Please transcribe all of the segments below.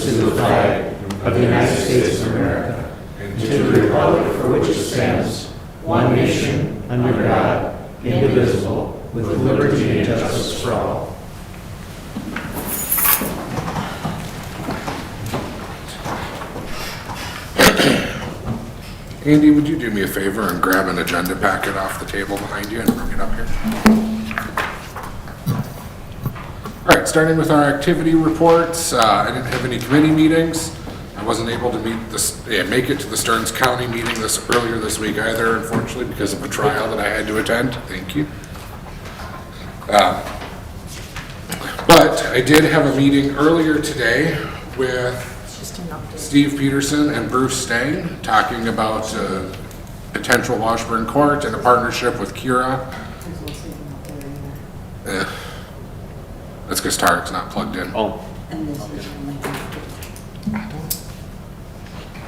to the flag of the United States of America and to the republic for which it stands, one nation, under God, indivisible, with liberty and justice for all. Andy, would you do me a favor and grab an agenda packet off the table behind you and bring it up here? All right, starting with our activity reports. I didn't have any committee meetings. I wasn't able to make it to the Stearns County meeting earlier this week either, unfortunately, because of a trial that I had to attend. Thank you. But I did have a meeting earlier today with Steve Peterson and Bruce Stang talking about potential Washburn Court and a partnership with Kira. That's because Tarek's not plugged in. Oh.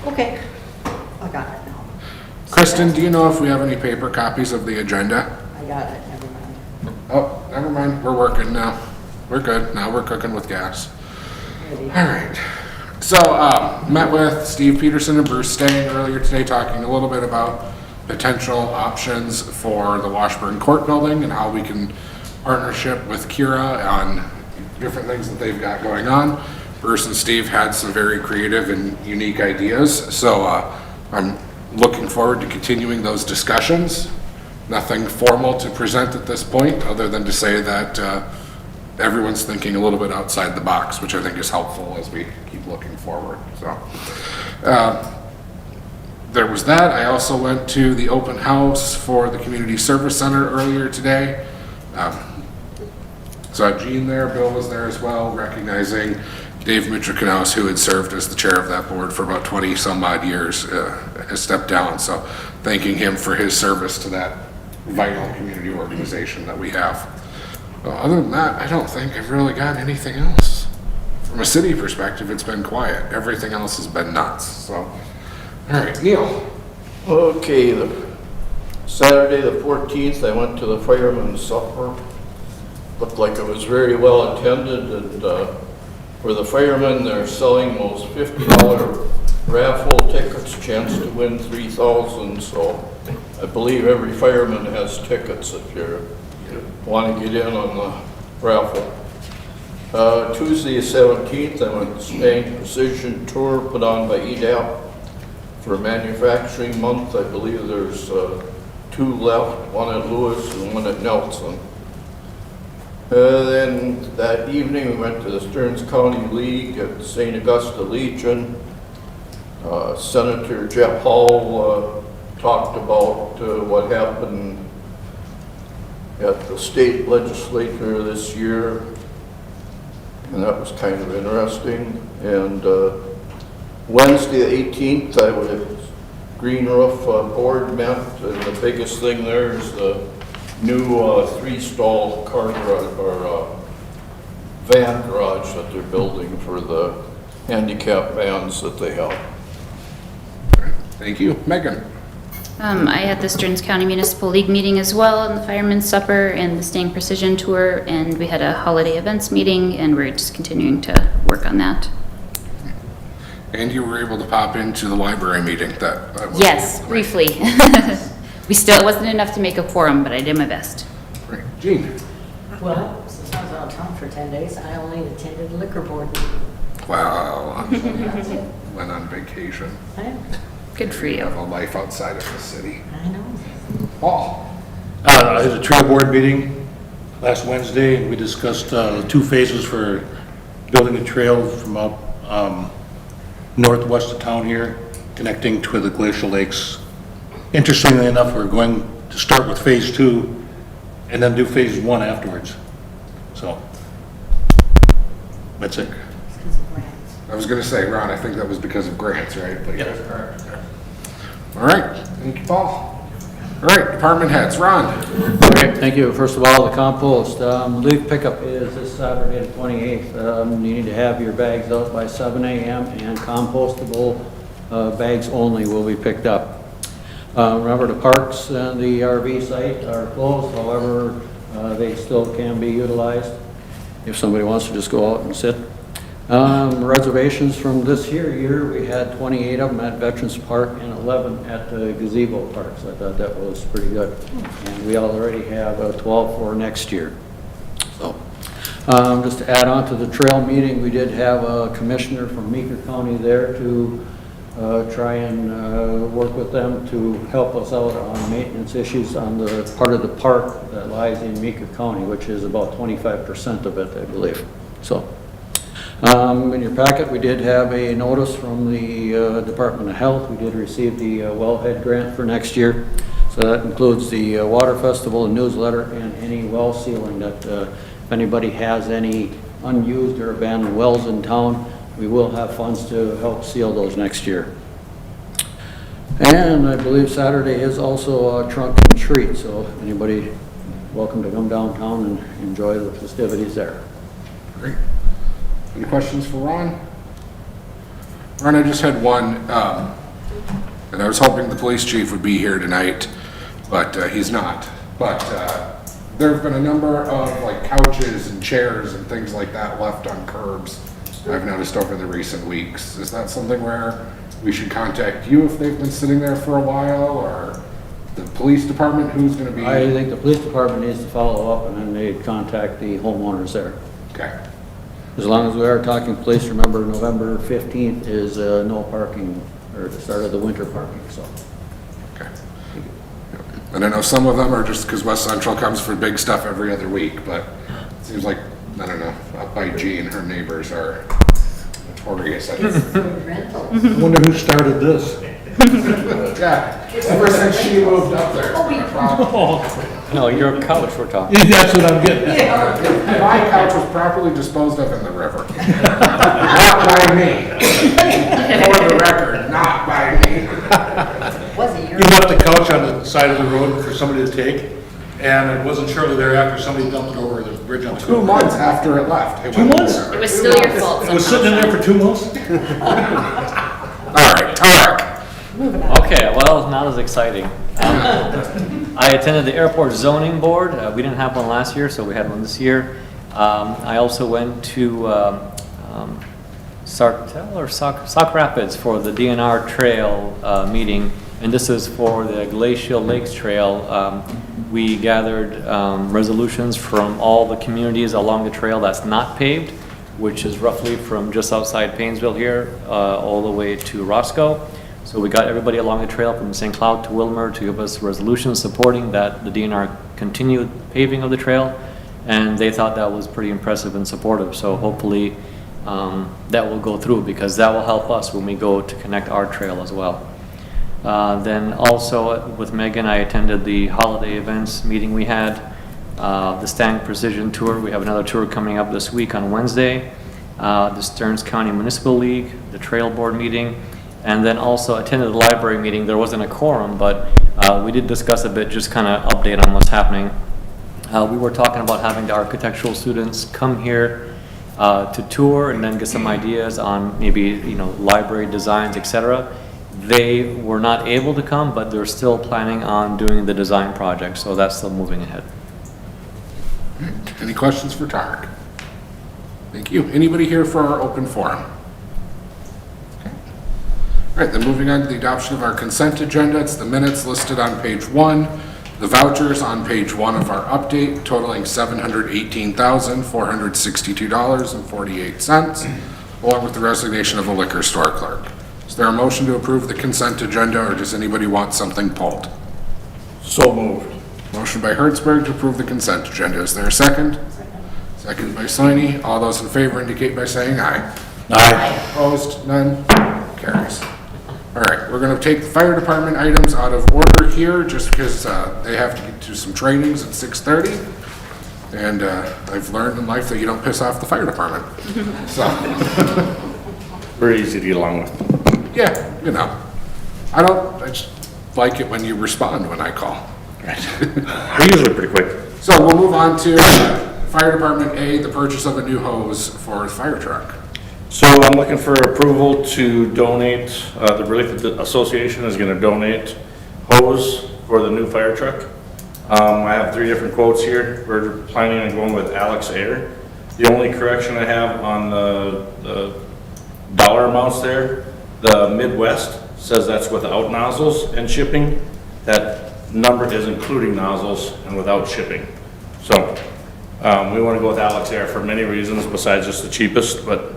Okay, I got it now. Kristen, do you know if we have any paper copies of the agenda? I got it, never mind. Oh, never mind. We're working now. We're good. Now we're cooking with gas. Ready. All right. So, met with Steve Peterson and Bruce Stang earlier today talking a little bit about potential options for the Washburn Court building and how we can partnership with Kira on different things that they've got going on. Bruce and Steve had some very creative and unique ideas, so I'm looking forward to continuing those discussions. Nothing formal to present at this point other than to say that everyone's thinking a little bit outside the box, which I think is helpful as we keep looking forward. So there was that. I also went to the open house for the Community Service Center earlier today. Saw Gene there, Bill was there as well, recognizing Dave Mitrokanaus, who had served as the chair of that board for about 20 some odd years, has stepped down. So thanking him for his service to that vital community organization that we have. Other than that, I don't think I've really got anything else. From a city perspective, it's been quiet. Everything else has been nuts. So, all right, Neil. Okay, Saturday the 14th, I went to the fireman's supper. Looked like it was very well attended, and for the firemen, they're selling those $50 raffle tickets, chance to win $3,000. So I believe every fireman has tickets if you want to get in on the raffle. Tuesday the 17th, I went to Stang Precision Tour put on by EDAP for Manufacturing Month. I believe there's 2 left, one at Lewis and one at Nelson. Then that evening we went to the Stearns County League at St. Augusta Legion. Senator Jeff Hall talked about what happened at the state legislature this year, and that was kind of interesting. And Wednesday the 18th, I was at Green Roof Board met, and the biggest thing there is the new 3-stall car garage or van garage that they're building for the handicap vans that they have. Thank you. Megan. I had the Stearns County Municipal League meeting as well, and the Fireman's Supper, and the Stang Precision Tour, and we had a holiday events meeting, and we're just continuing to work on that. And you were able to pop into the library meeting that I was. Yes, briefly. It wasn't enough to make a quorum, but I did my best. Right. Gene. Well, since I was out of town for 10 days, I only attended the liquor board meeting. Wow. That's it. Went on vacation. Good for you. Have a life outside of the city. I know. Paul. I had a trail board meeting last Wednesday, and we discussed 2 phases for building a trail from up northwest of town here, connecting to the glacial lakes. Interestingly enough, we're going to start with phase 2 and then do phase 1 afterwards. So that's it. Because of grants. I was going to say, Ron, I think that was because of grants, right? But you guys are correct. All right. Thank you, Paul. All right, department heads. Ron. Okay, thank you. First of all, the compost. Leaf pickup is this Saturday the 28th. You need to have your bags out by 7 a.m. and compostable bags only will be picked up. Remember, the parks and the RV site are closed, however, they still can be utilized if somebody wants to just go out and sit. Reservations from this year, we had 28 of them at Veterans Park and 11 at the gazebo park, so I thought that was pretty good. And we already have 12 for next year. So, just to add on to the trail meeting, we did have a commissioner from Meeker County there to try and work with them to help us out on maintenance issues on the part of the park that lies in Meeker County, which is about 25% of it, I believe. So, in your packet, we did have a notice from the Department of Health. We did receive the wellhead grant for next year. So that includes the water festival and newsletter and any well sealing that if anybody has any unused or abandoned wells in town, we will have funds to help seal those next year. And I believe Saturday is also a trunk and treat, so anybody welcome to come downtown and enjoy the festivities there. Great. Any questions for Ron? Ron, I just had one, and I was hoping the police chief would be here tonight, but he's not. But there have been a number of like couches and chairs and things like that left on curbs I've noticed over the recent weeks. Is that something where we should contact you if they've been sitting there for a while, or the police department? Who's going to be? I think the police department needs to follow up and then they'd contact the homeowners there. Okay. As long as we are talking police, remember November 15th is no parking, or the start of the winter parking, so. Okay. And I know some of them are just because West Central comes for big stuff every other week, but it seems like, I don't know, up by Jean, her neighbors are notorious. I Rental. I wonder who started this? Yeah, ever since she moved up there. it's been a problem. No, your couch we're talking. That's what I'm getting at. My couch was properly disposed of in the river. Not by me. For the record, not by me. Was it your? You left the couch on the side of the road for somebody to take, and it wasn't shortly thereafter, somebody dumped it over the bridge on the. 2 months after it left. 2 months? It was still your fault It was sitting in there for 2 months? All right, Tarek. Okay, well, not as exciting. I attended the airport zoning board. We didn't have one last year, so we had one this year. I also went to Sartell or Sauk Rapids for the DNR trail meeting, and this is for the Glacial Lakes Trail. We gathered resolutions from all the communities along the trail that's not paved, which is roughly from just outside Painesville here all the way to Roscoe. So we got everybody along the trail from St. Cloud to Wilmer to give us resolutions supporting that the DNR continued paving of the trail, and they thought that was pretty impressive and supportive. So hopefully that will go through, because that will help us when we go to connect our trail as well. Then also with Megan, I attended the holiday events meeting we had, the Stang Precision Tour. We have another tour coming up this week on Wednesday, the Stearns County Municipal League, the Trail Board meeting, and then also attended the library meeting. There wasn't a quorum, but we did discuss a bit, just kind of update on what's happening. We were talking about having the architectural students come here to tour and then get some ideas on maybe, library designs, etc. They were not able to come, but they're still planning on doing the design project, so that's still moving ahead. Any questions for Tarek? Thank you. Anybody here for our open forum? All right, then moving on to the adoption of our consent agenda. It's the minutes listed on page 1, the vouchers on page 1 of our update totaling $718,462.48, along with the resignation of a liquor store clerk. Is there a motion to approve the consent agenda, or does anybody want something pulled? So moved. Motion by Hertzberg to approve the consent agenda. Is there a second? Second by Slaney. All those in favor indicate by saying aye. Aye. Opposed? None? Carries. All right, we're going to take the fire department items out of order here, just because they have to get to some trainings at 6:30. And I've learned in life that you don't piss off the fire department. So, Very easy to get along with. yeah, I just like it when you respond when I call. They're usually pretty quick. So we'll move on to fire department A, the purchase of a new hose for the fire truck. So I'm looking for approval to donate, the Relief Association is gonna donate hose for the new fire truck. I have 3 different quotes here. We're planning on going with Alex Air. The only correction I have on the dollar amounts there, the Midwest says that's without nozzles and shipping. That number is including nozzles and without shipping. So, we want to go with Alex Air for many reasons besides just the cheapest, but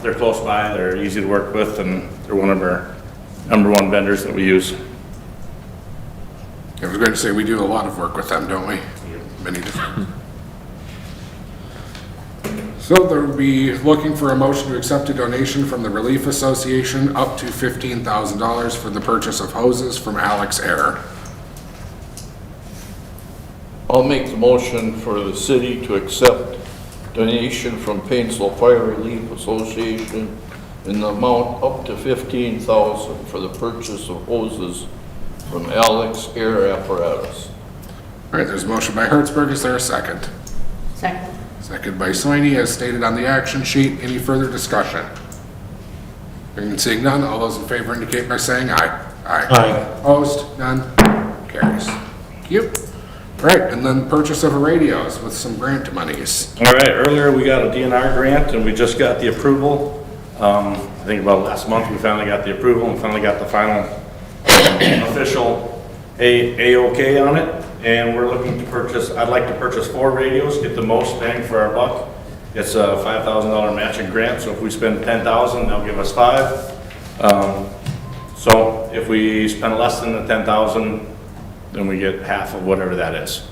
they're close by, they're easy to work with, and they're one of our #1 vendors that we use. I was going to say, we do a lot of work with them, don't we? Many different. So they'll be looking for a motion to accept a donation from the Relief Association up to $15,000 for the purchase of hoses from Alex Air. I'll make the motion for the city to accept donation from Painesville Fire Relief Association in the amount up to $15,000 for the purchase of hoses from Alex Air Apparatus. All right, there's a motion by Hertzberg. Is there a second? Second. Second by Soini, as stated on the action sheet. Any further discussion? Hearing and seeing none, all those in favor indicate by saying aye. Aye. Opposed? None? Carries. Thank you. All right, and then purchase of radios with some grant monies. All right, earlier we got a DNR grant and we just got the approval. I think about last month we finally got the approval and finally got the final official A-OK on it. And we're looking to purchase, I'd like to purchase 4 radios, get the most bang for our buck. It's a $5,000 matching grant, so if we spend $10,000, they'll give us 5. So if we spend less than the $10,000, then we get half of whatever that is.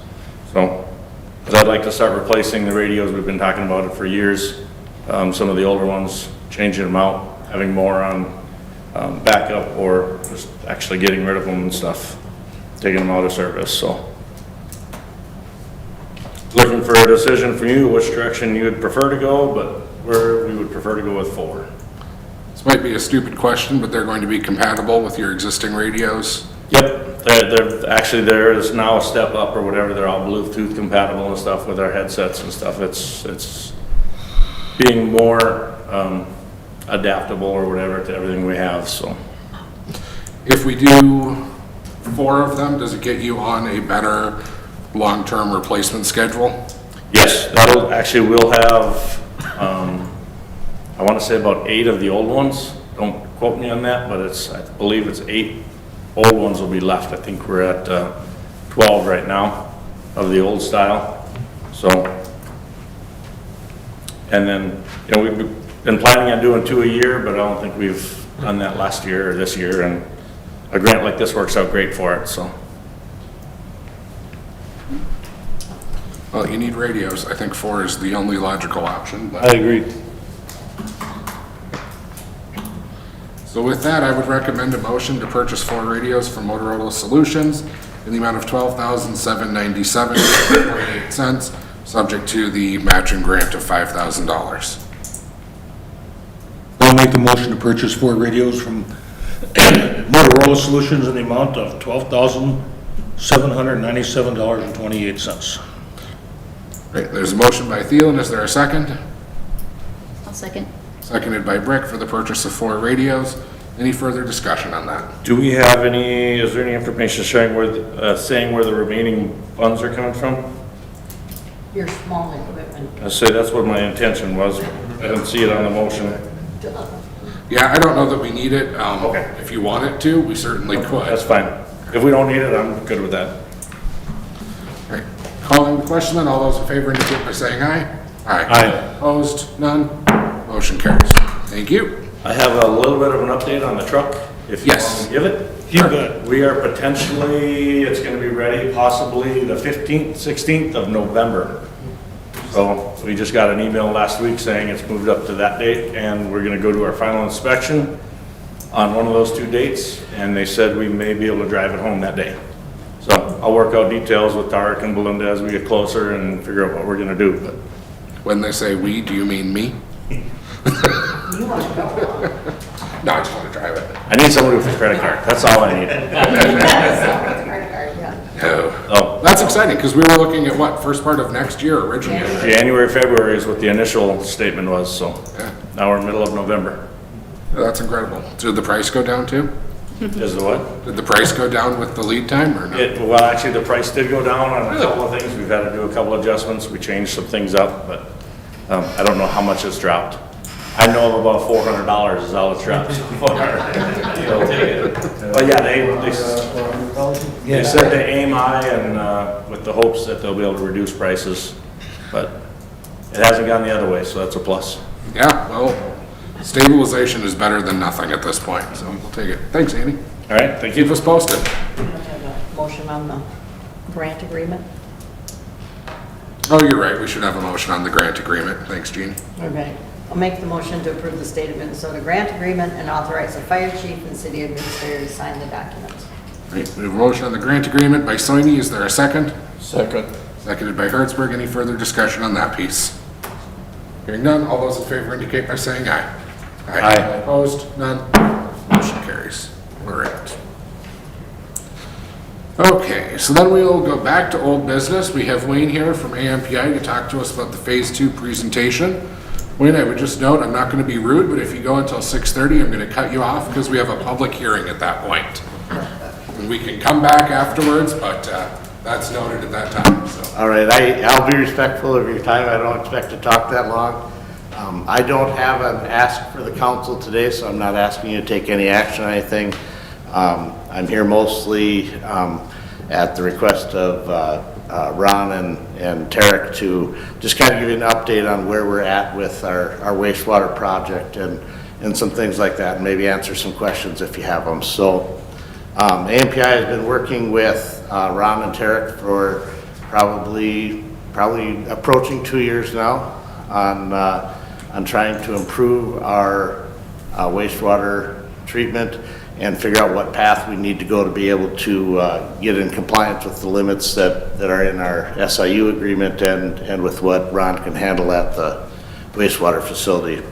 So, 'cause I'd like to start replacing the radios, we've been talking about it for years. Some of the older ones, changing them out, having more on backup, or just actually getting rid of them and stuff, taking them out of service, so. Looking for a decision from you, which direction you would prefer to go, but we would prefer to go with 4. This might be a stupid question, but they're going to be compatible with your existing radios. Yep, there is now a step up or whatever, they're all Bluetooth compatible and stuff with our headsets and stuff. It's being more adaptable or whatever to everything we have, so. If we do 4 of them, does it get you on a better long-term replacement schedule? Yes, we'll have, I want to say about 8 of the old ones. Don't quote me on that, but I believe it's 8 old ones will be left. I think we're at 12 right now of the old style. So, and then, we've been planning on doing 2 a year, but I don't think we've done that last year or this year, and a grant like this works out great for it, so. Well, you need radios. I think 4 is the only logical option, but. I agree. So with that, I would recommend a motion to purchase 4 radios from Motorola Solutions in the amount of $12,797.48, subject to the matching grant of $5,000. I'll make the motion to purchase 4 radios from Motorola Solutions in the amount of $12,797.28. Great, there's a motion by Thielen. Is there a second? I'll second. Seconded by Brick for the purchase of 4 radios. Any further discussion on that? Do we have is there any information saying where the remaining funds are coming from? Your small equipment. I say that's what my intention was. I didn't see it on the motion. Yeah, I don't know that we need it. Okay. If you want it to, we certainly could. That's fine. If we don't need it, I'm good with that. All right. Calling the question, then, all those in favor indicate by saying aye. Aye. Opposed? None? Motion carries. Thank you. I have a little bit of an update on the truck, if you want me to give it. You good. We are potentially, it's gonna be ready possibly the 15th, 16th of November. So we just got an email last week saying it's moved up to that date, and we're gonna go to our final inspection on one of those 2 dates, and they said we may be able to drive it home that day. So I'll work out details with Tarek and Belinda as we get closer and figure out what we're gonna do, but When they say we, do you mean me? You want to go on. No, I just want to drive it. I need somebody with a credit card, that's all I need. Oh. Oh, That's exciting, because we were looking at what, first part of next year originally? January, February is what the initial statement was, so Yeah. now we're in the middle of November. That's incredible. Did the price go down too? Is the what? Did the price go down with the lead time or not? Well, actually, the price did go down on a couple of things. We've had to do a couple adjustments. We changed some things up, but I don't know how much it's dropped. I know of about $400 is all it's dropped so far. But yeah, they said they aim high and with the hopes that they'll be able to reduce prices, but it hasn't gone the other way, so that's a plus. Yeah, well, stabilization is better than nothing at this point, so we'll take it. Thanks, Andy. All right, thank you. Keep us posted. I have a motion on the grant agreement. Oh, you're right, we should have a motion on the grant agreement. Thanks, Gene. Okay. I'll make the motion to approve the State of Minnesota grant agreement and authorize the fire chief and city administrator to sign the documents. Right, we have a motion on the grant agreement by Soini. Is there a second? Second. Seconded by Hertzberg. Any further discussion on that piece? Hearing none, all those in favor indicate by saying aye. Aye. Opposed? None? Motion carries. All right. Okay, so then we'll go back to old business. We have Wayne here from AMPI to talk to us about the Phase 2 presentation. Wayne, I would just note, I'm not going to be rude, but if you go until 6:30, I'm going to cut you off because we have a public hearing at that point. And we can come back afterwards, but that's noted at that time, so. All right, I'll be respectful of your time. I don't expect to talk that long. I don't have an ask for the council today, so I'm not asking you to take any action on anything. I'm here mostly at the request of Ron and Tarek to just kind of give you an update on where we're at with our wastewater project and some things like that, and maybe answer some questions if you have them. So AMPI has been working with Ron and Tarek for probably approaching 2 years now on trying to improve our wastewater treatment and figure out what path we need to go to be able to get in compliance with the limits that are in our SIU agreement and with what Ron can handle at the wastewater facility.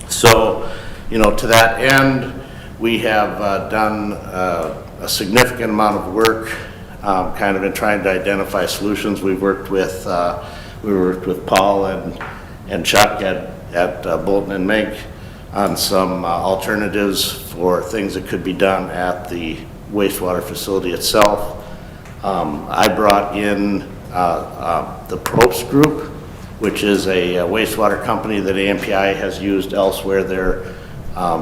So, to that end, we have done a significant amount of work kind of in trying to identify solutions. We worked with Paul and Chuck at Bolton and Mink on some alternatives for things that could be done at the wastewater facility itself. I brought in the Probst Group, which is a wastewater company that AMPI has used elsewhere. They're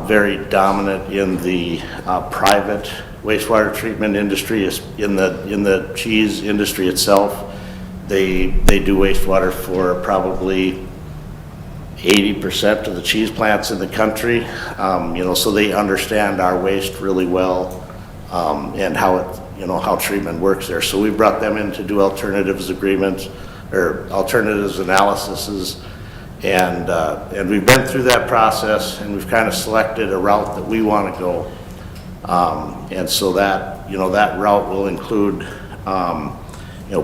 very dominant in the private wastewater treatment industry, in the cheese industry itself. They do wastewater for probably 80% of the cheese plants in the country, so they understand our waste really well, and how treatment works there. So we brought them in to do alternatives agreements or alternatives analyses, and we've been through that process, and we've kind of selected a route that we want to go, and so that that route will include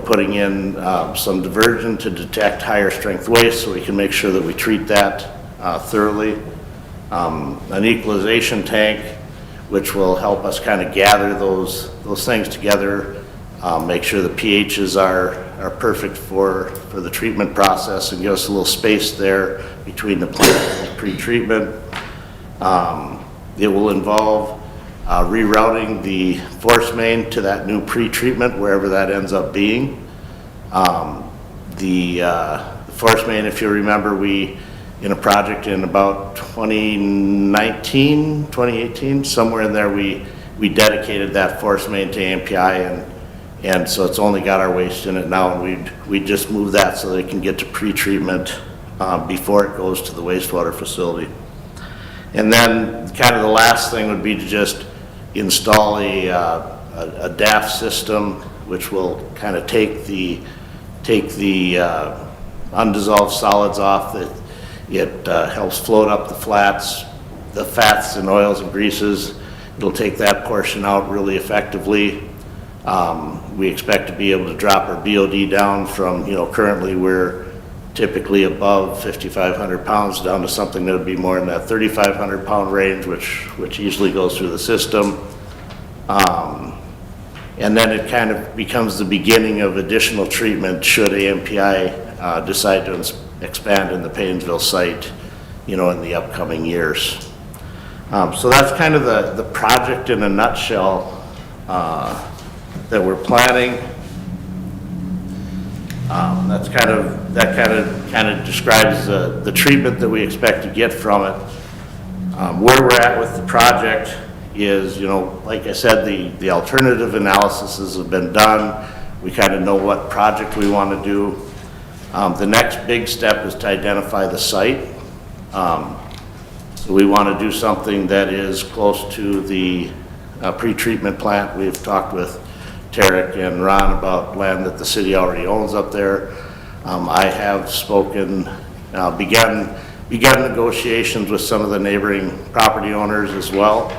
putting in some diversion to detect higher strength waste so we can make sure that we treat that thoroughly. An equalization tank, which will help us kind of gather those things together, make sure the pHs are perfect for the treatment process and give us a little space there between the plant and the pre-treatment. It will involve rerouting the force main to that new pre-treatment, wherever that ends up being. The force main, if you remember, in a project in about 2019, 2018, somewhere in there, we dedicated that force main to AMPI, and so it's only got our waste in it now, and we just move that so they can get to pre-treatment before it goes to the wastewater facility. And then kind of the last thing would be to just install a DAF system, which will kind of take the undissolved solids off. It helps float up the fats and oils and greases. It'll take that portion out really effectively. We expect to be able to drop our BOD down from, currently we're typically above 5,500 pounds down to something that would be more in that 3,500 pound range, which easily goes through the system. And then it kind of becomes the beginning of additional treatment should AMPI decide to expand in the Paynesville site, in the upcoming years. So that's kind of the project in a nutshell that we're planning. That kind of describes the treatment that we expect to get from it. Where we're at with the project is, like I said, the alternative analyses have been done. We kind of know what project we want to do. The next big step is to identify the site. So we want to do something that is close to the pre-treatment plant. We've talked with Tarek and Ron about land that the city already owns up there. I have begun negotiations with some of the neighboring property owners as well.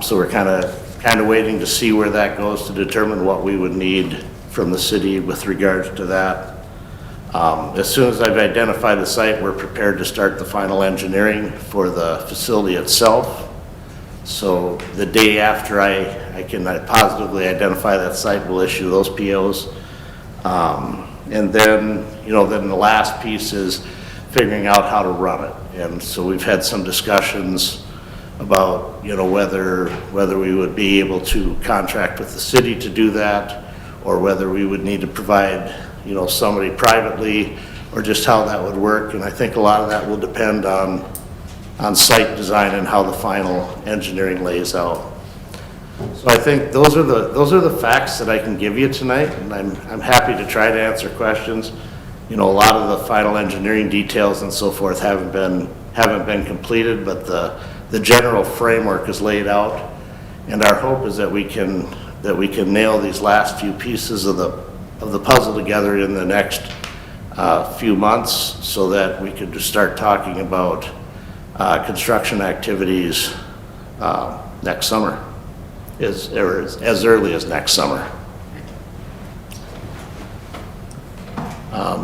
So we're kind of waiting to see where that goes to determine what we would need from the city with regards to that. As soon as I've identified the site, we're prepared to start the final engineering for the facility itself. So the day after I can positively identify that site, we'll issue those POs. And then, then the last piece is figuring out how to run it. And so we've had some discussions about, whether we would be able to contract with the city to do that, or whether we would need to provide, somebody privately, or just how that would work. And I think a lot of that will depend on site design and how the final engineering lays out. So I think those are the facts that I can give you tonight, and I'm happy to try to answer questions. A lot of the final engineering details and so forth haven't been completed, but the general framework is laid out, and our hope is that we can nail these last few pieces of the puzzle together in the next few months, so that we could just start talking about construction activities next summer, as early as next summer.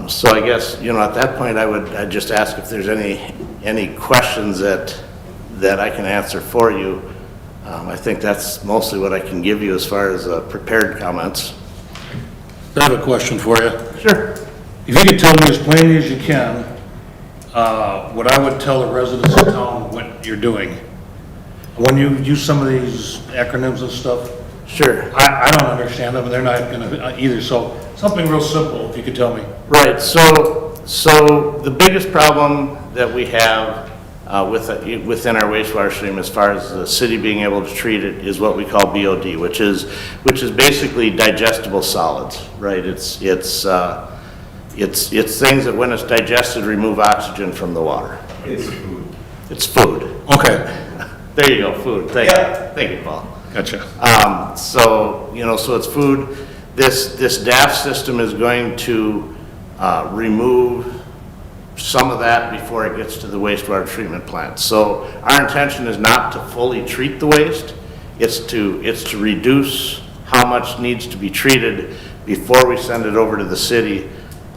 So I guess, at that point, I'd just ask if there's any questions that I can answer for you. I think that's mostly what I can give you as far as prepared comments. I have a question for you. Sure. If you could tell me as plainly as you can, what I would tell the residents of town what you're doing. When you use some of these acronyms and stuff, Sure. I don't understand them, and they're not gonna either, so something real simple, if you could tell me. Right, so the biggest problem that we have within our wastewater stream, as far as the city being able to treat it, is what we call BOD, which is basically digestible solids, right? It's things that when it's digested, remove oxygen from the water. It's food. Okay, There you go, food. Thank you, Paul. gotcha. So it's food. This DAF system is going to remove some of that before it gets to the wastewater treatment plant. So our intention is not to fully treat the waste. It's to reduce how much needs to be treated before we send it over to the city,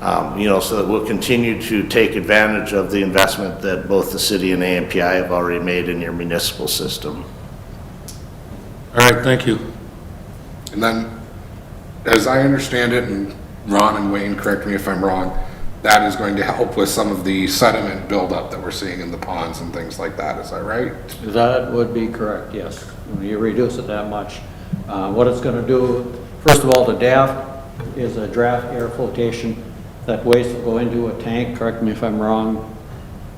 so that we'll continue to take advantage of the investment that both the city and AMPI have already made in your municipal system. All right, thank you. And then, as I understand it, and Ron and Wayne, correct me if I'm wrong, that is going to help with some of the sediment buildup that we're seeing in the ponds and things like that, is that right? That would be correct, yes. When you reduce it that much. What it's going to do, first of all, the DAF is a draft air flotation. That waste will go into a tank, correct me if I'm wrong.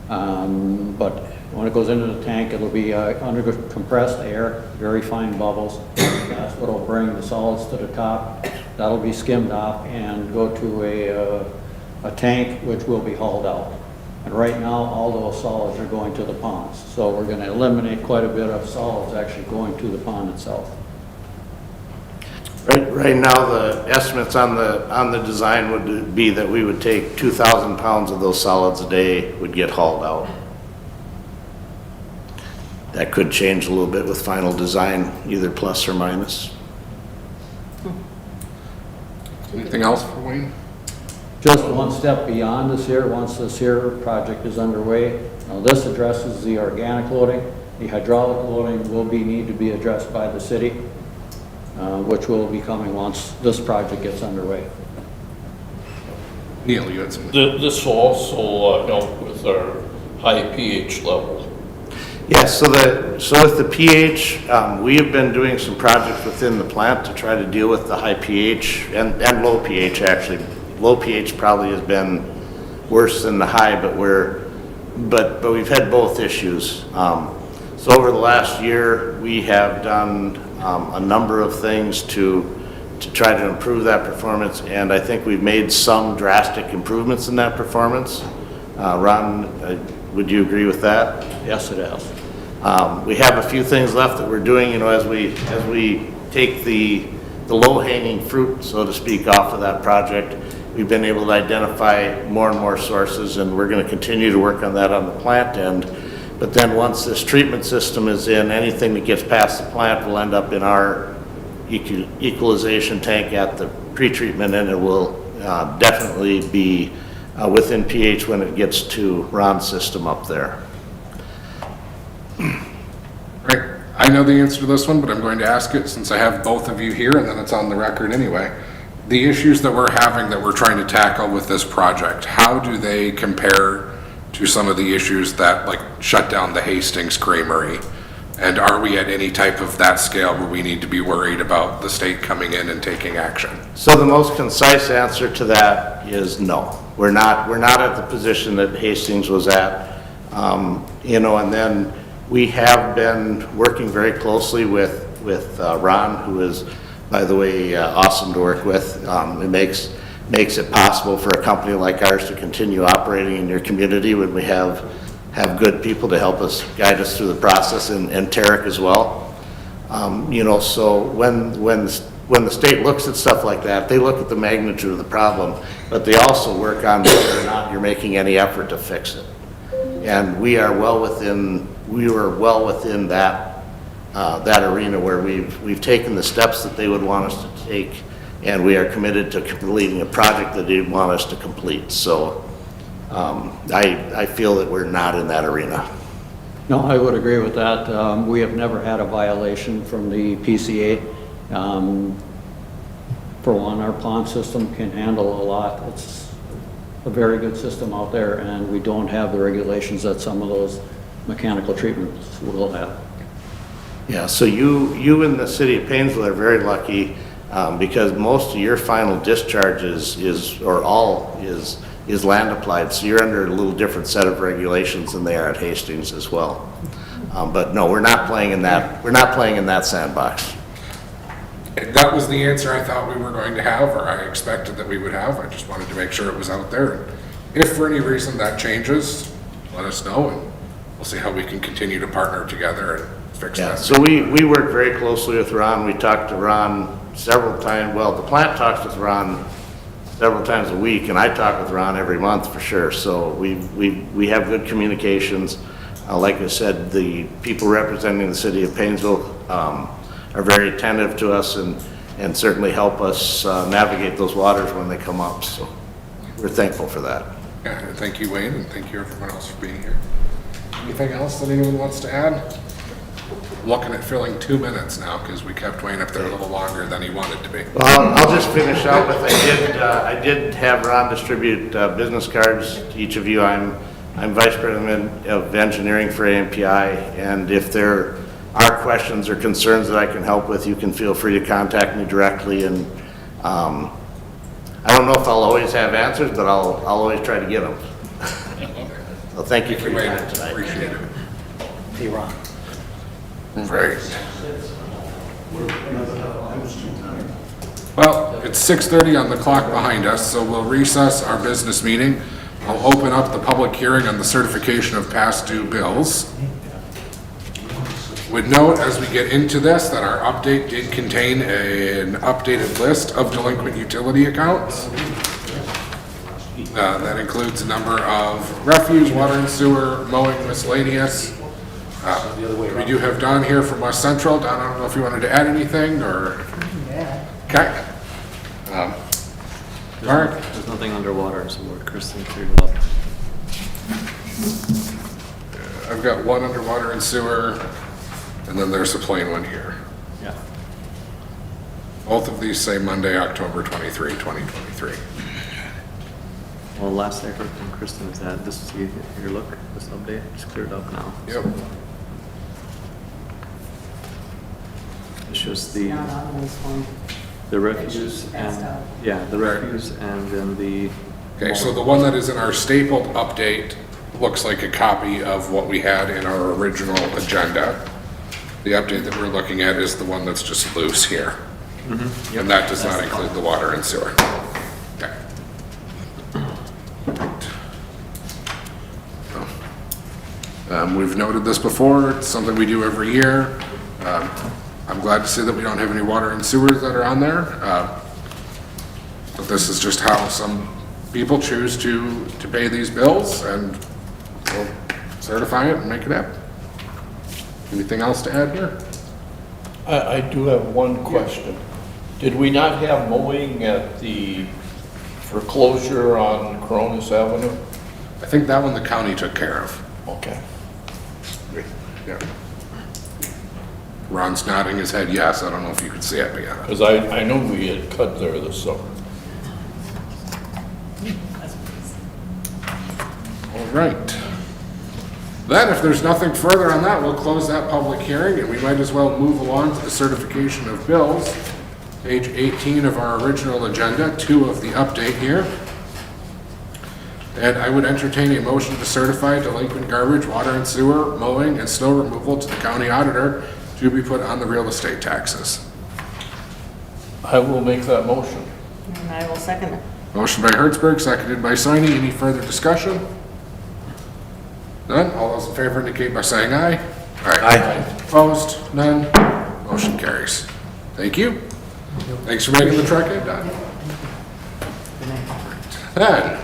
But when it goes into the tank, it'll be under compressed air, very fine bubbles. That's what will bring the solids to the top. That'll be skimmed off and go to a tank which will be hauled out. And right now, all those solids are going to the ponds. So we're going to eliminate quite a bit of solids actually going to the pond itself. Right now, the estimates on the design would be that we would take 2,000 pounds of those solids a day would get hauled out. That could change a little bit with final design, either plus or minus. Anything else for Wayne? Just one step beyond this here, once this here project is underway. Now this addresses the organic loading. The hydraulic loading will need to be addressed by the city, which will be coming once this project gets underway. Neil, you had some. This will also help with our high pH level. Yes, so with the pH, we have been doing some projects within the plant to try to deal with the high pH and low pH actually low pH probably has been worse than the high, but we've had both issues. So over the last year, we have done a number of things to try to improve that performance, and I think we've made some drastic improvements in that performance. Ron, would you agree with that? Yes, it is. We have a few things left that we're doing, as we take the low-hanging fruit, so to speak, off of that project. We've been able to identify more and more sources, and we're going to continue to work on that on the plant end. But then once this treatment system is in, anything that gets past the plant will end up in our equalization tank at the pretreatment, and it will definitely be within pH when it gets to Ron's system up there. Right, I know the answer to this one, but I'm going to ask it since I have both of you here, and then it's on the record anyway. The issues that we're having that we're trying to tackle with this project, how do they compare to some of the issues that like shut down the Hastings Creamery? And are we at any type of that scale where we need to be worried about the state coming in and taking action? So the most concise answer to that is no. We're not at the position that Hastings was at. And then we have been working very closely with Ron, who is, by the way, awesome to work with. It makes it possible for a company like ours to continue operating in your community when we have good people to help us, guide us through the process, and Tarek as well. So when the state looks at stuff like that, they look at the magnitude of the problem, but they also work on whether or not you're making any effort to fix it. And we were well within that arena where we've taken the steps that they would want us to take, and we are committed to completing a project that they want us to complete. So I feel that we're not in that arena. No, I would agree with that. We have never had a violation from the PCA. For one, our pond system can handle a lot. It's a very good system out there, and we don't have the regulations that some of those mechanical treatments will have. Yeah, so you in the city of Painesville are very lucky because most of your final discharge is land applied, so you're under a little different set of regulations than they are at Hastings as well. But no, we're not playing in that sandbox. That was the answer I thought we were going to have, or I expected that we would have. I just wanted to make sure it was out there. If for any reason that changes, let us know, and we'll see how we can continue to partner together and fix Yeah, that. so we work very closely with Ron. We talked to Ron several times. Well, the plant talks with Ron several times a week, and I talk with Ron every month for sure. So we have good communications. Like I said, the people representing the city of Painesville are very attentive to us and certainly help us navigate those waters when they come up. So we're thankful for that. Yeah, and thank you, Wayne, and thank you everyone else for being here. Anything else that anyone wants to add? Looking at filling 2 minutes now because we kept Wayne up there a little longer than he wanted to be. Well, I'll just finish out with, I did have Ron distribute business cards to each of you. I'm Vice President of Engineering for AMPI, and if there are questions or concerns that I can help with, you can feel free to contact me directly. And I don't know if I'll always have answers, but I'll always try to get them. So thank you for your Wayne, time tonight. appreciate it. Hey, Ron. Great. Well, it's 6:30 on the clock behind us, so we'll recess our business meeting. I'll open up the public hearing on the certification of past due bills. Would note as we get into this that our update did contain an updated list of delinquent utility accounts. That includes a number of refuse, water and sewer, mowing, miscellaneous. We do have Don here from West Central. Don, I don't know if you wanted to add anything or? Okay. Mark? There's nothing underwater, so we're Kristen cleared it up. I've got one underwater and sewer, and then there's a plain one here. Yeah. Both of these say Monday, October 23, 2023. Well, last I heard from Kristen is that this is, here, look, this update is cleared up now. Yep. It's just the, Not on this one. the refuse passed and, out. yeah, the refuse and then the. Okay, so the one that is in our stapled update looks like a copy of what we had in our original agenda. The update that we're looking at is the one that's just loose here. And that does not include the water and sewer. Okay. We've noted this before, it's something we do every year. I'm glad to see that we don't have any water and sewers that are on there. But this is just how some people choose to pay these bills, and we'll certify it and make it happen. Anything else to add here? I do have one question. Did we not have mowing at the foreclosure on Coronis Avenue? I think that one the county took care of. Okay. Yeah. Ron's nodding his head yes. I don't know if you could see it, but yeah. Because I know we had cut there this summer. All right. Then, if there's nothing further on that, we'll close that public hearing, and we might as well move along to the certification of bills. Page 18 of our original agenda, 2 of the update here. And I would entertain a motion to certify delinquent garbage, water and sewer, mowing, and snow removal to the county auditor to be put on the real estate taxes. I will make that motion. And I will second it. Motion by Hertzberg, seconded by Soini. Any further discussion? None? All those in favor indicate by saying aye. Aye. Opposed? None? Motion carries. Thank you. Thanks for making the trek in, Don. Then,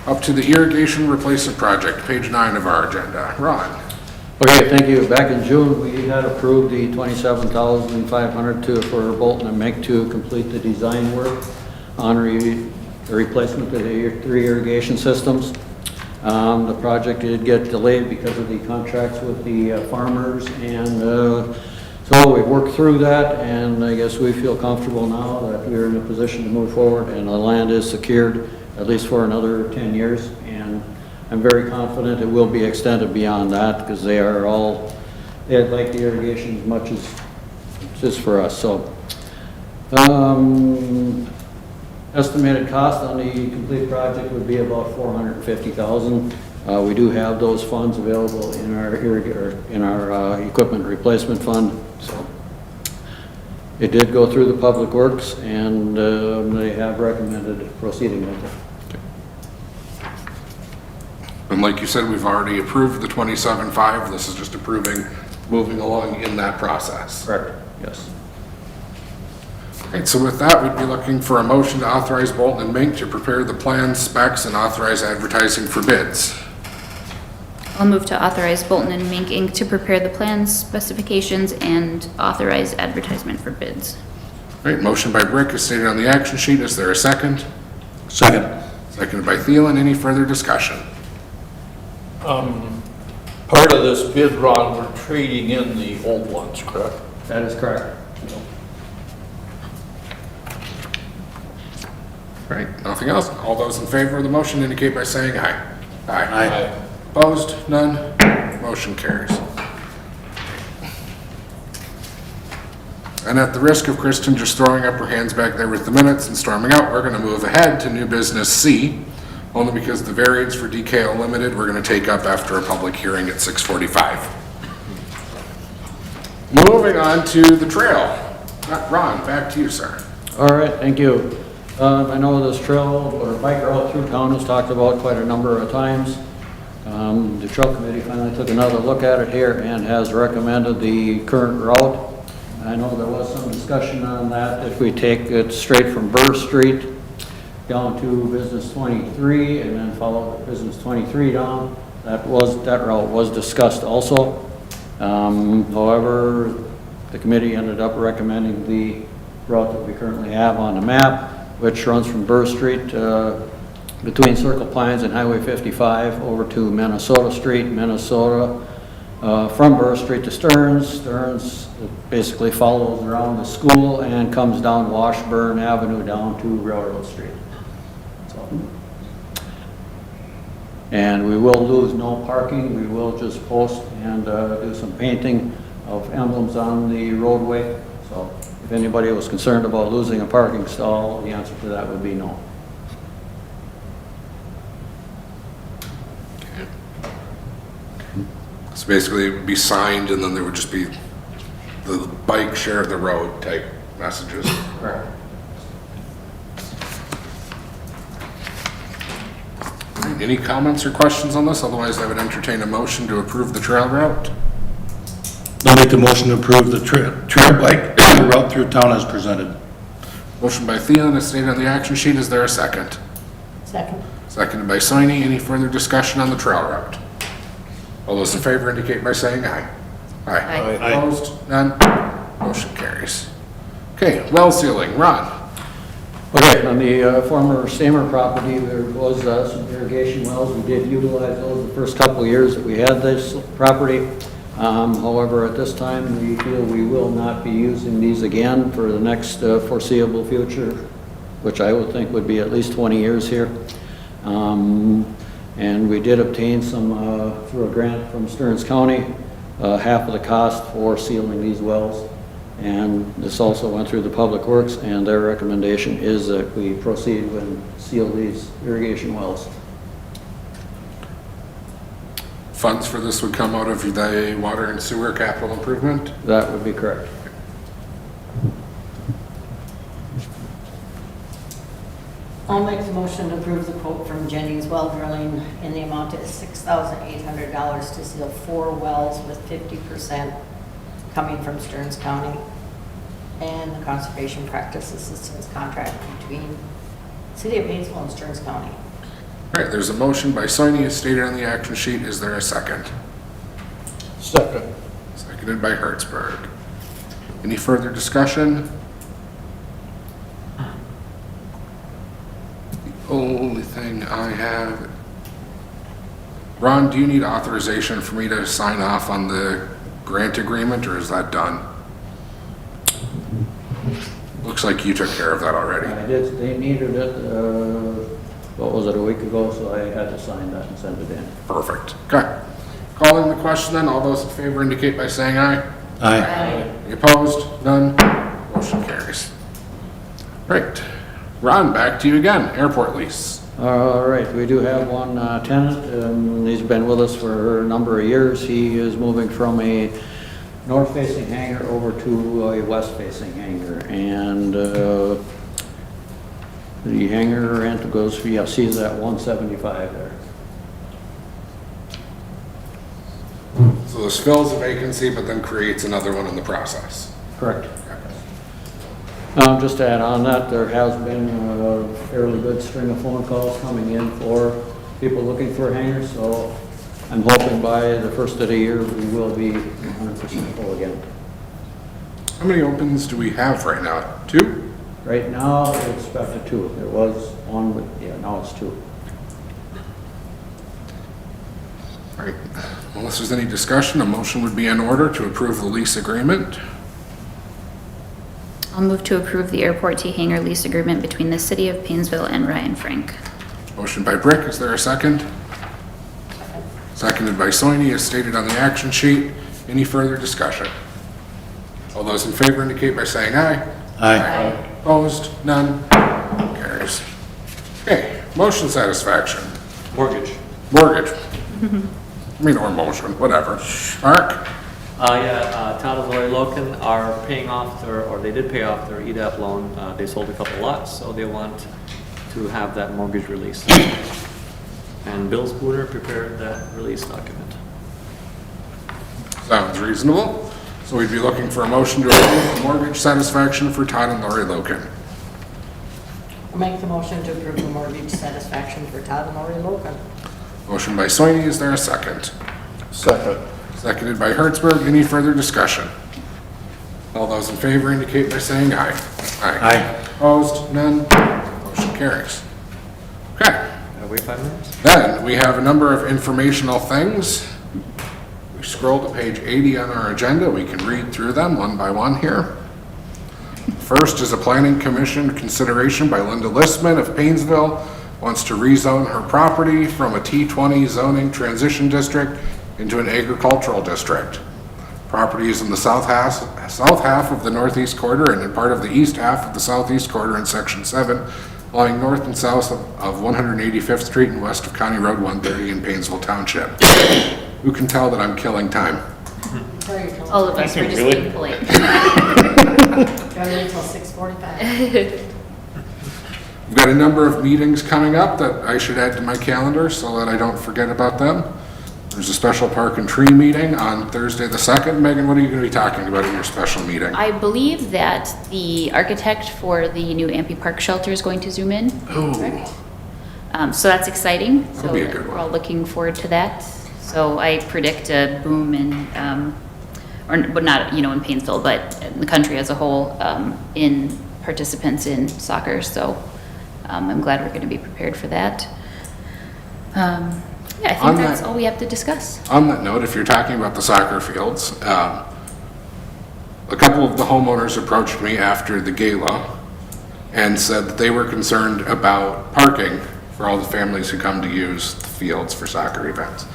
up to the irrigation replacement project, page 9 of our agenda. Ron? Okay, thank you. Back in June, we had approved the $27,500 for Bolton and Mink to complete the design work on the replacement of the 3 irrigation systems. The project did get delayed because of the contracts with the farmers, and so we worked through that, and I guess we feel comfortable now that we're in a position to move forward, and the land is secured at least for another 10 years, and I'm very confident it will be extended beyond that, because they like the irrigation as much as it is for us, so. Estimated cost on the complete project would be about $450,000. We do have those funds available in our equipment replacement fund, so. It did go through the Public Works, and they have recommended proceeding with it. And like you said, we've already approved the 27.5. This is just approving, moving along in that process. Correct. Yes. Okay, so with that, we'd be looking for a motion to authorize Bolton and Mink to prepare the plans, specs, and authorize advertising for bids. I'll move to authorize Bolton and Mink Inc. to prepare the plans, specifications, and authorize advertisement for bids. All right, motion by Brick is stated on the action sheet. Is there a second? Second. Seconded by Thielen. Any further discussion? Part of this bid, Ron, we're trading in the old ones, correct? That is correct. All right, nothing else? All those in favor of the motion indicate by saying aye. Aye. Opposed? None? Motion carries. And at the risk of Kristen just throwing up her hands back there with the minutes and storming out, we're going to move ahead to new business C, only because the variance for DKO Limited we're going to take up after a public hearing at 6:45. Moving on to the trail. Ron, back to you, sir. All right, thank you. I know this trail or bike route through town is talked about quite a number of times. The trail committee finally took another look at it here and has recommended the current route. I know there was some discussion on that. If we take it straight from Burr Street down to Business 23 and then follow Business 23 down, that route was discussed also. However, the committee ended up recommending the route that we currently have on the map, which runs from Burr Street between Circle Pines and Highway 55 over to Minnesota Street, Minnesota, from Burr Street to Stearns. Stearns basically follows around the school and comes down Washburn Avenue down to Railroad Street. So. And we will lose no parking. We will just post and do some painting of emblems on the roadway. So So if anybody was concerned about losing a parking stall, the answer to that would be no. So basically, it would be signed, and then there would just be the bike share the road type messages. Correct. Any comments or questions on this? Otherwise, I would entertain a motion to approve the trail route. I'll make the motion to approve the trail bike route through town as presented. Motion by Thielen, as stated on the action sheet. Is there a second? Second. Seconded by Soini. Any further discussion on the trail route? All those in favor indicate by saying aye. Aye. Opposed? None? Motion carries. Okay, well sealing. Ron? Okay, on the former Stamer property, there was some irrigation wells. We did utilize those the first couple of years that we had this property. However, at this time, we feel we will not be using these again for the next foreseeable future, which I would think would be at least 20 years here. And we did obtain some, through a grant from Stearns County, half of the cost for sealing these wells. And this also went through the Public Works, and their recommendation is that we proceed and seal these irrigation wells. Funds for this would come out of the water and sewer capital improvement? That would be correct. I'll make the motion to approve the quote from Jennings Well Drilling in the amount of $6,800 to seal 4 wells with 50% coming from Stearns County and the Conservation Practice Assistance Contract between City of Painesville and Stearns County. All right, there's a motion by Soini, as stated on the action sheet. Is there a second? Second. Seconded by Hertzberg. Any further discussion? The only thing I have... Ron, do you need authorization for me to sign off on the grant agreement, or is that done? Looks like you took care of that already. I did, they needed it, what was it, a week ago, so I had to sign that and send it in. Perfect. Okay. Calling the question then, all those in favor indicate by saying aye. Aye. Any opposed? None? Motion carries. Right. Ron, back to you again. Airport lease. All right, we do have one tenant, he's been with us for a number of years. He is moving from a north-facing hangar over to a west-facing hangar, and the hangar rent goes, yeah, sees that 175 there. So this fills a vacancy, but then creates another one in the process. Correct. Just to add on that, there has been a fairly good string of phone calls coming in for people looking for hangars, so I'm hoping by the first of the year, we will be 100% full again. How many opens do we have right now? 2? Right now, it's back to 2. There was 1, but yeah, now it's 2. All right. Unless there's any discussion, a motion would be in order to approve the lease agreement. I'll move to approve the Airport T hangar lease agreement between the City of Painesville and Ryan Frank. Motion by Brick. Is there a second? Seconded by Soini, as stated on the action sheet. Any further discussion? All those in favor indicate by saying aye. Aye. Opposed? None? Carries. Okay, motion satisfaction. Mortgage. Mortgage. I mean, or motion, whatever. Mark? Town of Lori Loken are paying off or they did pay off their EDAP loan. They sold a couple lots, so they want to have that mortgage released. And Bill Spooner prepared that release document. Sounds reasonable. So we'd be looking for a motion to approve the mortgage satisfaction for Todd and Lori Loken. I'll make the motion to approve the mortgage satisfaction for Todd and Lori Loken. Motion by Soini, is there a second? Second. Seconded by Hertzberg. Any further discussion? All those in favor indicate by saying aye. Aye. Opposed? None? Motion carries. Okay. Wait 5 minutes? Then we have a number of informational things. We scroll to page 80 on our agenda. We can read through them one by one here. First is a planning commission consideration by Linda Listman of Painesville. Wants to rezone her property from a T20 zoning transition district into an agricultural district. Properties in the south half of the northeast quarter and in part of the east half of the southeast quarter in Section 7, lying north and south of 185th Street and west of County Road 130 in Painesville Township. Who can tell that I'm killing time? All of us, we're just being polite. Gotta wait until 6:45. We've got a number of meetings coming up that I should add to my calendar so that I don't forget about them. There's a special park and tree meeting on Thursday the 2nd. Megan, what are you going to be talking about in your special meeting? I believe that the architect for the new Ampey Park shelter is going to zoom in. Oh, So that's exciting. That'll be a good So one. we're all looking forward to that. So I predict a boom in, but not, in Painesville, but in the country as a whole, in participants in soccer. So I'm glad we're going to be prepared for that. Yeah, I On think that's that- all we have to discuss. On that note, if you're talking about the soccer fields, a couple of the homeowners approached me after the gala and said that they were concerned about parking for all the families who come to use the fields for soccer events,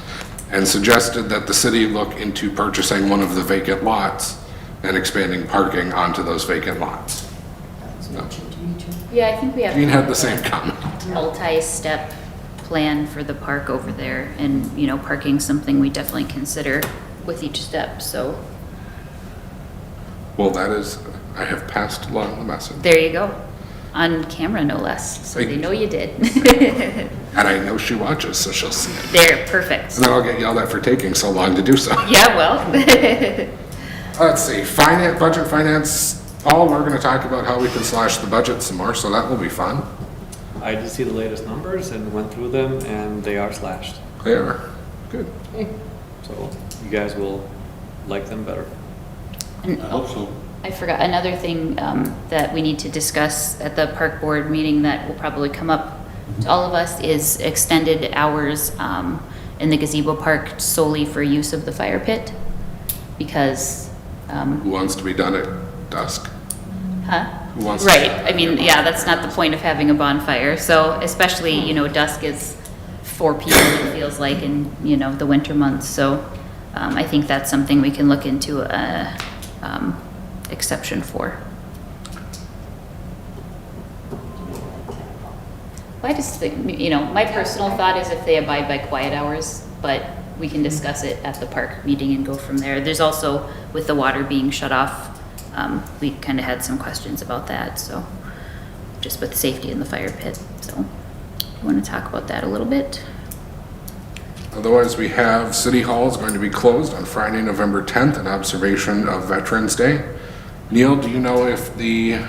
and suggested that the city look into purchasing one of the vacant lots and expanding parking onto those vacant lots. That's mentioned to me too. Yeah, I think we have. Jean had the same comment. Multi-step plan for the park over there, and, parking something we definitely consider with each step, so Well, I have passed along the message, there you go. On camera, no less, so they know you did. and I know she watches, so she'll see it. There, perfect. And then I'll get yelled at for taking so long to do so. Yeah, well, Let's see, budget finance, Paul, we're gonna talk about how we can slash the budget some more, so that will be fun. I did see the latest numbers and went through them, and they are slashed. They are, good. So you guys will like them better. I hope so. I forgot another thing that we need to discuss at the park board meeting that will probably come up to all of us is extended hours in the gazebo park solely for use of the fire pit, because, Who wants to be done at dusk? huh? Who wants to- Right, I mean, yeah, that's not the point of having a bonfire, so especially, dusk is 4 p.m. it feels like in, the winter months, so I think that's something we can look into a exception for. Well, I just think, my personal thought is if they abide by quiet hours, but we can discuss it at the park meeting and go from there. There's also, with the water being shut off, we kind of had some questions about that, so, just with safety in the fire pit, so, I want to talk about that a little bit. Otherwise, we have City Hall is going to be closed on Friday, November 10th in observation of Veterans Day. Neil, do you know if the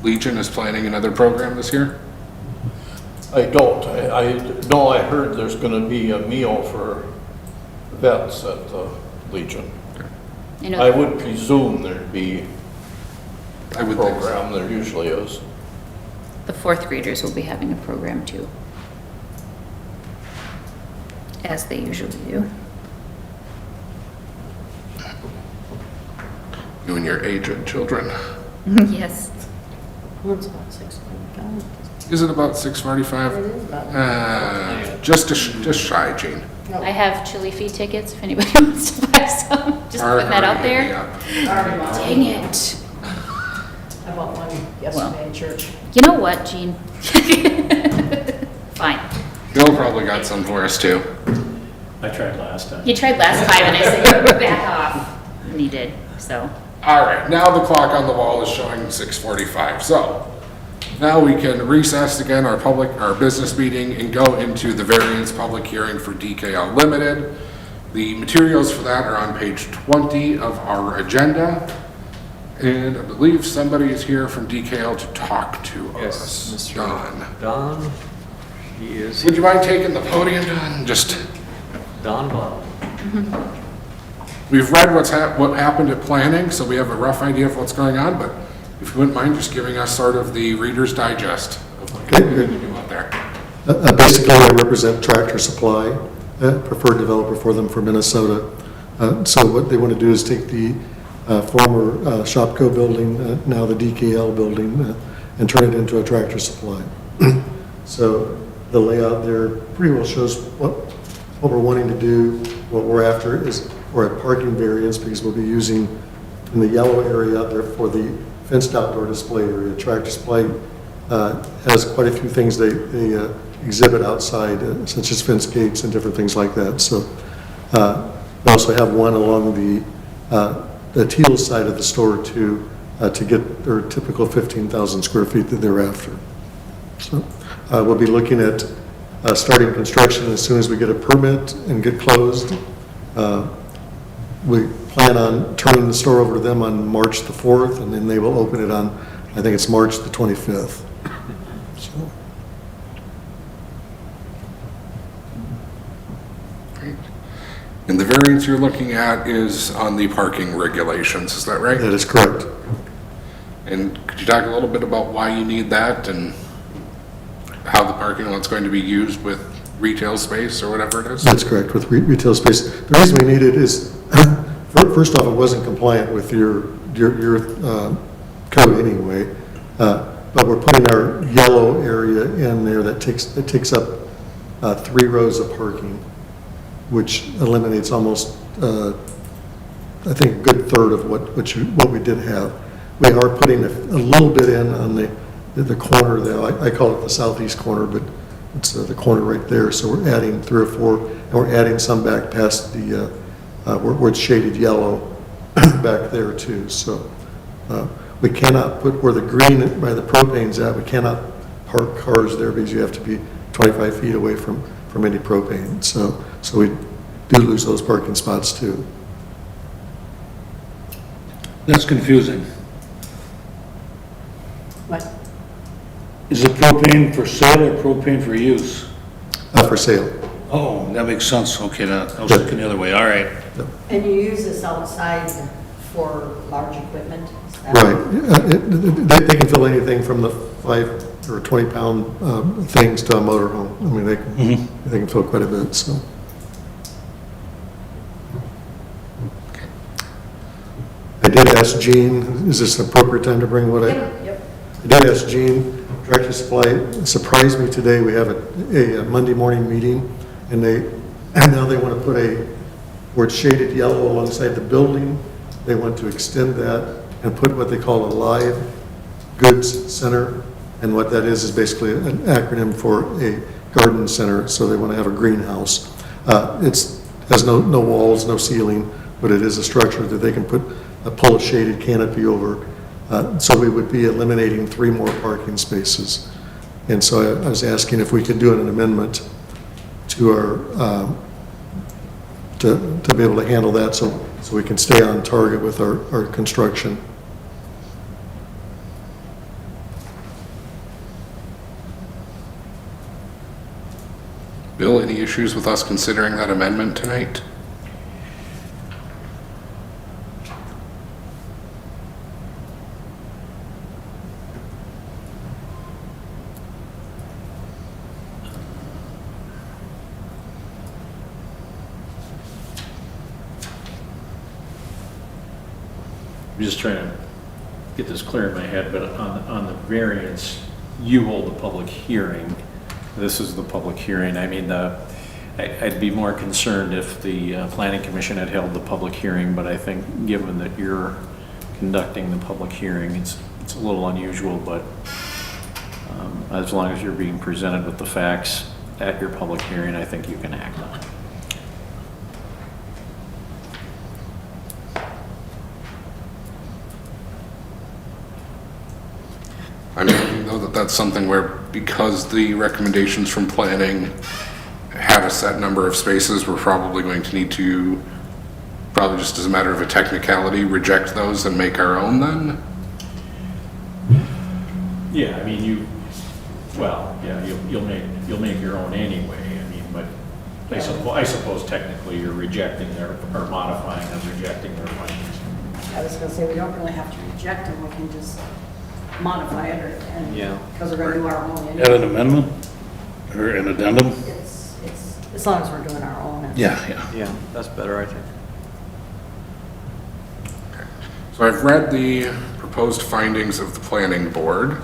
Legion is planning another program this year? I don't. I know I heard there's gonna be a meal for vets at the Legion. You know, I would presume there'd be I a would think so. program, there usually is. the 4th graders will be having a program too, as they usually do. You and your aged children. Yes. It's about 6:45. Is it about It 6:45? is about. Just shy, Gene. I have chili feed tickets if anybody wants to buy some, just putting that out there. Yeah. Dang it. I bought one yesterday in church. You know what, Gene? Fine. Bill probably got some for us too. I tried last time. He tried last time and I said, back off. And he did, so. All right, now the clock on the wall is showing 6:45. So now we can recess again our business meeting and go into the variance public hearing for DKL Limited. The materials for that are on page 20 of our agenda. And I believe somebody is here from DKL to talk to Yes, us. Mr. Don. Don, he is, Would you mind taking the podium, Don? Just, Don Bottle. we've read what happened at planning, so we have a rough idea of what's going on, but if you wouldn't mind just giving us sort of the Reader's Digest of what you're going to do out there. Basically, I represent Tractor Supply, preferred developer for them for Minnesota. So what they want to do is take the former Shopko building, now the DKL building, and turn it into a Tractor Supply. So the layout there pretty well shows what we're wanting to do. What we're after is for a parking variance because we'll be using in the yellow area there for the fenced outdoor display area. Tractor Supply has quite a few things they exhibit outside, such as fence gates and different things like that. So we also have one along the teal side of the store to get their typical 15,000 square feet that they're after. So we'll be looking at starting construction as soon as we get a permit and get closed. We plan on turning the store over to them on March the 4th, and then they will open it on, I think it's March the 25th. So, And the variance you're looking at is on the parking regulations, is that right? that is correct. And could you talk a little bit about why you need that and how the parking lot's going to be used with retail space or whatever it is? That's correct, with retail space. The reason we need it is, first off, it wasn't compliant with your code anyway. But we're putting our yellow area in there that takes up 3 rows of parking, which eliminates almost, I think, a good third of what we did have. We are putting a little bit in on the corner there. I call it the southeast corner, but it's the corner right there. So we're adding 3 or 4, and we're adding some back past the where it's shaded yellow back there too. So we cannot put where the green by the propane's at. We cannot park cars there because you have to be 25 feet away from any propane. So we do lose those parking spots too. That's confusing. What? Is it propane for sale or propane for use? For sale. Oh, that makes sense. Okay, I was looking the other way. All right. And you use this outside for large equipment? Is that- Right. They can fill anything from the 5 or 20-pound things to a motorhome. I mean, they can fill quite a bit, so. I did ask Gene, is this an appropriate time to bring what I? Yep. I did ask Gene, Tractor Supply surprised me today. We have a Monday morning meeting, and now they want to put where it's shaded yellow alongside the building, they want to extend that and put what they call a live goods center. And what that is basically an acronym for a garden center, so they want to have a greenhouse. It has no walls, no ceiling, but it is a structure that they can pull a shaded canopy over. So we would be eliminating 3 more parking spaces. And so I was asking if we could do an amendment to our, to be able to handle that so we can stay on target with our construction. Bill, any issues with us considering that amendment tonight? I'm just trying to get this clear in my head, but on the variance, you hold the public hearing. This is the public hearing. I mean, I'd be more concerned if the planning commission had held the public hearing, but I think given that you're conducting the public hearing, it's a little unusual, but as long as you're being presented with the facts at your public hearing, I think you can act on it. I'm thinking though that that's something where, because the recommendations from planning had a set number of spaces, we're probably going to need to, probably just as a matter of a technicality, reject those and make our own then? Yeah, I mean, you'll make your own anyway. I mean, but I suppose technically you're rejecting or modifying and rejecting their findings. I was gonna say, we don't really have to reject them, we can just modify it, Yeah. because we're gonna do our own. Have an amendment or an addendum? It's, as long as we're doing our own. Yeah. Yeah, that's better, I think. So I've read the proposed findings of the planning board.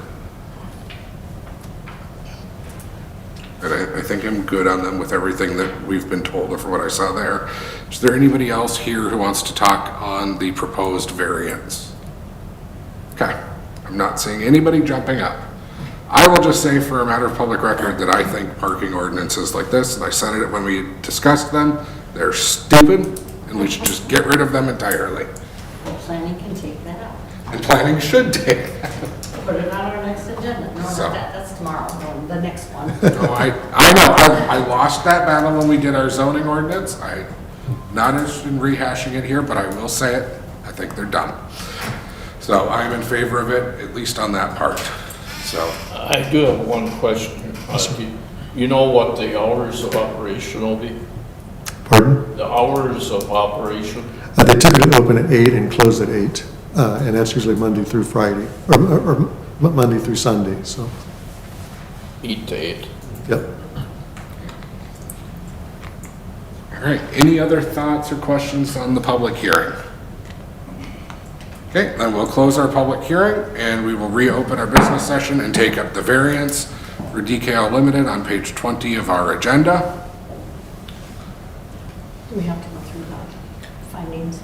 And I think I'm good on them with everything that we've been told or for what I saw there. Is there anybody else here who wants to talk on the proposed variance? Okay, I'm not seeing anybody jumping up. I will just say for a matter of public record that I think parking ordinances like this, and I said it when we discussed them, they're stupid and we should just get rid of them entirely. Planning can take that out. And planning should take that. Put it on our next agenda. No, So- that's tomorrow, no, the next one. No, I know, I lost that battle when we did our zoning ordinance. I'm not interested in rehashing it here, but I will say it, I think they're dumb. So I'm in favor of it, at least on that part, so. I do have one question. You know what the hours of operation will be? Pardon? The hours of operation? They typically open at 8 and close at 8, and that's usually Monday through Friday, or Monday through Sunday, so, 8 to 8. yep. All right, any other thoughts or questions on the public hearing? Okay, then we'll close our public hearing and we will reopen our business session and take up the variance for DKL Limited on page 20 of our agenda. Do we have to go through the findings?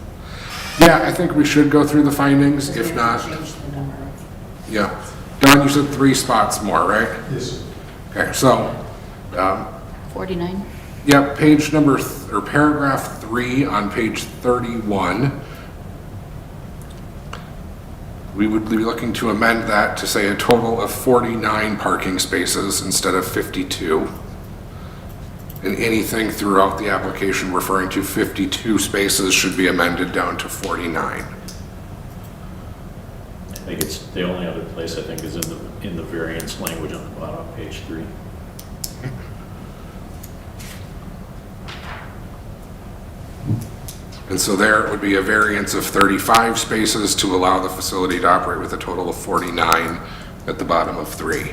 Yeah, I think we should go through the findings, Because if we have not, to change the number of. yeah. Don, you said 3 spots more, right? Yes. Okay, so, 49? yep, page number, or paragraph 3 on page 31. We would be looking to amend that to say a total of 49 parking spaces instead of 52. And anything throughout the application referring to 52 spaces should be amended down to 49. I think it's, the only other place I think is in the variance language on the bottom of page 3. And so there it would be a variance of 35 spaces to allow the facility to operate with a total of 49 at the bottom of 3.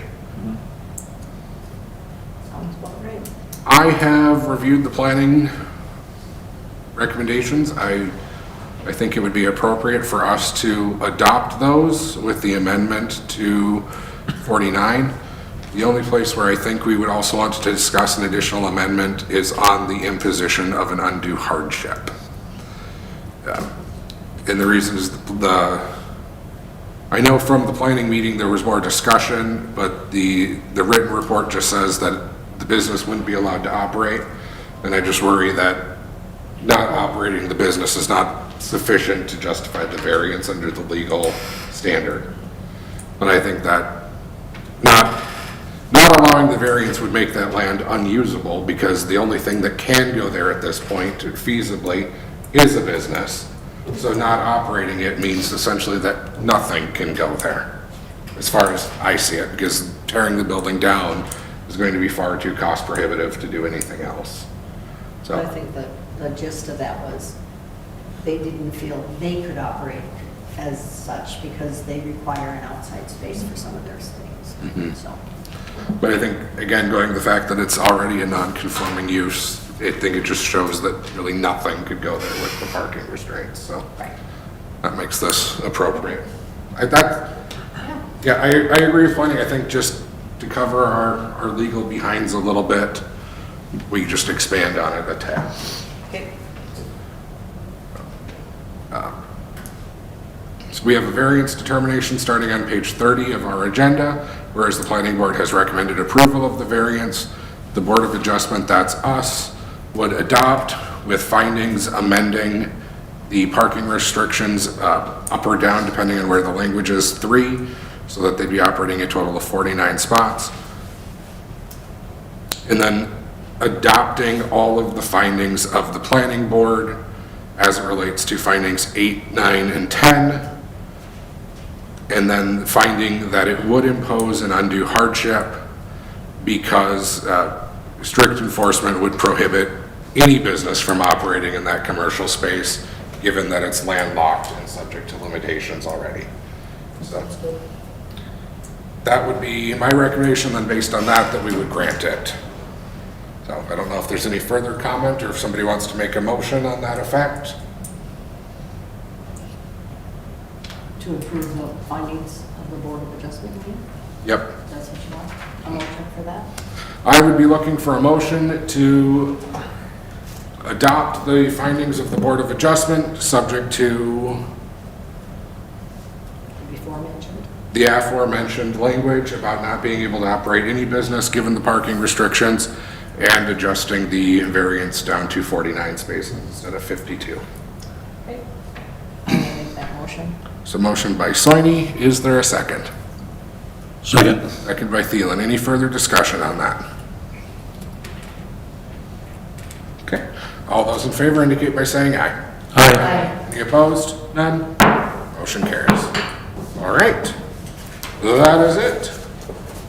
Sounds about right. I have reviewed the planning recommendations. I think it would be appropriate for us to adopt those with the amendment to 49. The only place where I think we would also want to discuss an additional amendment is on the imposition of an undue hardship. And the reason is I know from the planning meeting there was more discussion, but the written report just says that the business wouldn't be allowed to operate. And I just worry that not operating the business is not sufficient to justify the variance under the legal standard. And I think that not allowing the variance would make that land unusable because the only thing that can go there at this point feasibly is a business. So not operating it means essentially that nothing can go there, as far as I see it, because tearing the building down is going to be far too cost prohibitive to do anything else. But I So, think the gist of that was they didn't feel they could operate as such because they require an outside space for some of their things, so. but I think, again, going to the fact that it's already a non-conforming use, I think it just shows that really nothing could go there with the parking restraints, so. Right. That makes this appropriate. I agree with planning. I think just to cover our legal behinds a little bit, we just expand on it a tad. Okay. So we have a variance determination starting on page 30 of our agenda, whereas the planning board has recommended approval of the variance. The Board of Adjustment, that's us, would adopt with findings amending the parking restrictions up or down, depending on where the language is, 3, so that they'd be operating a total of 49 spots. And then adopting all of the findings of the planning board as it relates to findings 8, 9, and 10. And then finding that it would impose an undue hardship because strict enforcement would prohibit any business from operating in that commercial space, given that it's landlocked and subject to limitations already. So that would be my recommendation, then based on that we would grant it. So I don't know if there's any further comment or if somebody wants to make a motion on that effect. To approve the findings of the Board of Adjustment, you mean? Yep. That's what you want? A motion for that? I would be looking for a motion to adopt the findings of the Board of Adjustment, subject to Before mentioned? the aforementioned language about not being able to operate any business given the parking restrictions, and adjusting the variance down to 49 spaces instead of 52. Okay. I'm going to make that motion. So motion by Soini, is there a second? Second. Second by Thielen. Any further discussion on that? Okay, all those in favor indicate by saying aye. Aye. Any opposed? None? Motion carries. All right, that is it.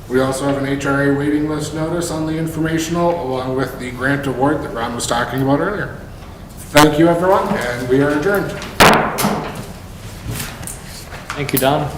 We also have an HRA waiting list notice on the informational, along with the grant award that Ron was talking about earlier. Thank you, everyone, and we are adjourned. Thank you, Don.